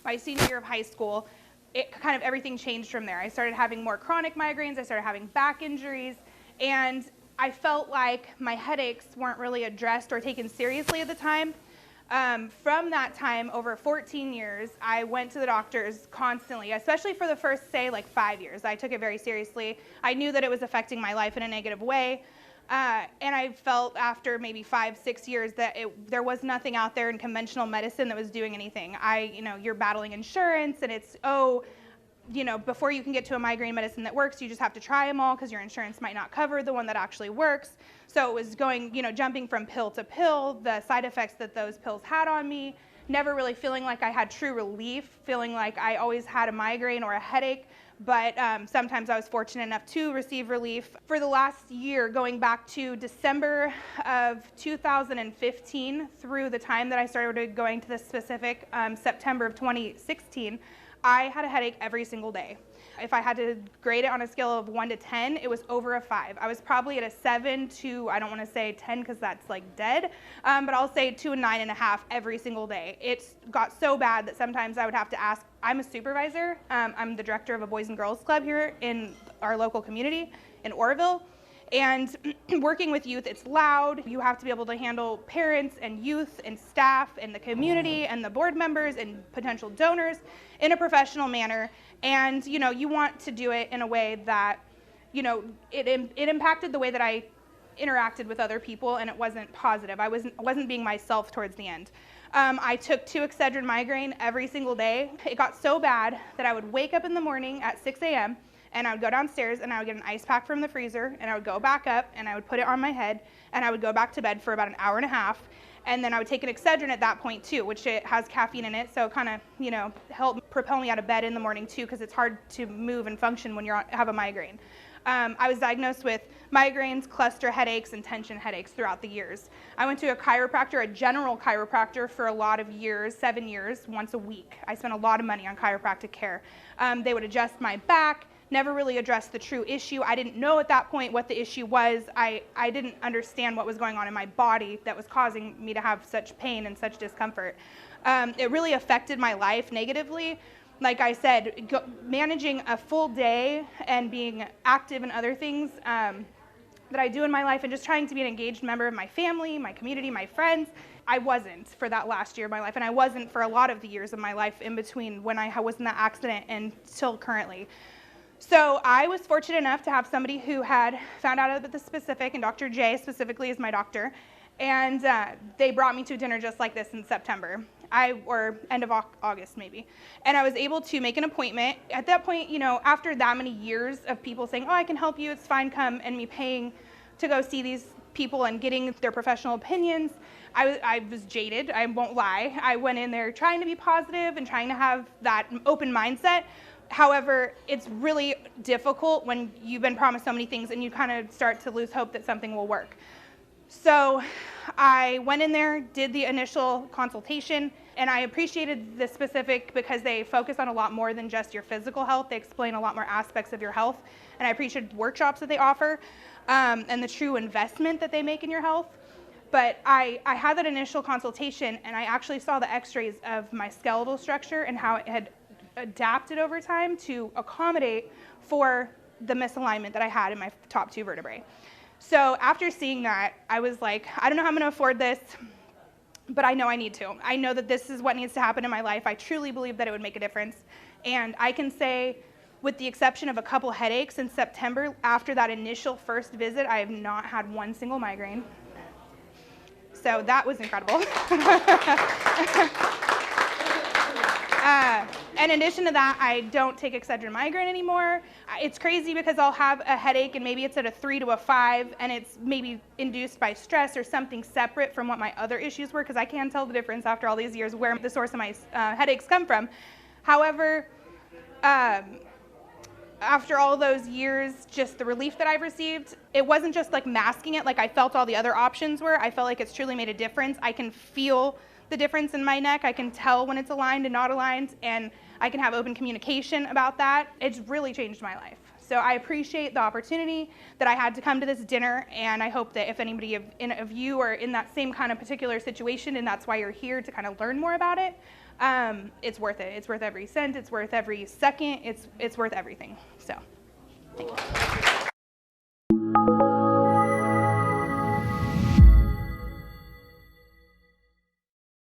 My senior year of high school, everything changed from there. I started having more chronic migraines, I started having back injuries, and I felt like my headaches weren't really addressed or taken seriously at the time. From that time, over 14 years, I went to the doctors constantly, especially for the first, say, like 5 years. I took it very seriously. I knew that it was affecting my life in a negative way. And I felt after maybe 5-6 years that there was nothing out there in conventional medicine that was doing anything. You're battling insurance, and it's, before you can get to a migraine medicine that works, you just have to try them all because your insurance might not cover the one that actually works. So it was jumping from pill to pill, the side effects that those pills had on me, never really feeling like I had true relief, feeling like I always had a migraine or a headache. But sometimes I was fortunate enough to receive relief. For the last year, going back to December of 2015 through the time that I started going to the specific September of 2016, I had a headache every single day. If I had to grade it on a scale of 1 to 10, it was over a 5. I was probably at a 7 to, I don't want to say 10 because that's like dead, but I'll say 2 and 9.5 every single day. It got so bad that sometimes I would have to ask. I'm a supervisor. I'm the director of a Boys and Girls Club here in our local community in Oroville. And working with youth, it's loud. You have to be able to handle parents and youth and staff and the community and the board members and potential donors in a professional manner. And, you want to do it in a way that, it impacted the way that I interacted with other people, and it wasn't positive. I wasn't being myself towards the end. I took 2 Excedrin migraine every single day. It got so bad that I would wake up in the morning at 6 a.m., and I would go downstairs and I would get an ice pack from the freezer, and I would go back up and I would put it on my head, and I would go back to bed for about an hour and a half. And then I would take an Excedrin at that point too, which it has caffeine in it, so it kind of, helped propel me out of bed in the morning too, because it's hard to move and function when you have a migraine. I was diagnosed with migraines, cluster headaches, and tension headaches throughout the years. I went to a chiropractor, a general chiropractor, for a lot of years, 7 years, once a week. I spent a lot of money on chiropractic care. They would adjust my back, never really addressed the true issue. I didn't know at that point what the issue was. I didn't understand what was going on in my body that was causing me to have such pain and such discomfort. It really affected my life negatively. Like I said, managing a full day and being active in other things that I do in my life, and just trying to be an engaged member of my family, my community, my friends. I wasn't for that last year of my life, and I wasn't for a lot of the years of my life in between when I was in that accident until currently. So I was fortunate enough to have somebody who had found out about the specific, and Dr. J specifically is my doctor, and they brought me to a dinner just like this in September, or end of August maybe. And I was able to make an appointment. At that point, after that many years of people saying, oh, I can help you, it's fine, come, and me paying to go see these people and getting their professional opinions, I was jaded, I won't lie. I went in there trying to be positive and trying to have that open mindset. However, it's really difficult when you've been promised so many things and you kind of start to lose hope that something will work. So I went in there, did the initial consultation, and I appreciated the specific because they focus on a lot more than just your physical health. They explain a lot more aspects of your health, and I appreciated workshops that they offer and the true investment that they make in your health. But I had that initial consultation, and I actually saw the x-rays of my skeletal structure and how it had adapted over time to accommodate for the misalignment that I had in my top 2 vertebrae. So after seeing that, I was like, I don't know how I'm going to afford this, but I know I need to. I know that this is what needs to happen in my life. I truly believe that it would make a difference. And I can say, with the exception of a couple headaches in September, after that initial first visit, I have not had one single migraine. So that was incredible. In addition to that, I don't take Excedrin migraine anymore. It's crazy because I'll have a headache and maybe it's at a 3 to a 5, and it's maybe induced by stress or something separate from what my other issues were, because I can tell the difference after all these years where the source of my headaches come from. However, after all those years, just the relief that I've received, it wasn't just like masking it like I felt all the other options were. I felt like it's truly made a difference. I can feel the difference in my neck. I can tell when it's aligned and not aligned, and I can have open communication about that. It's really changed my life. So I appreciate the opportunity that I had to come to this dinner, and I hope that if anybody of you are in that same kind of particular situation and that's why you're here to kind of learn more about it, it's worth it. It's worth every cent. It's worth every second. It's worth everything. So, thank you.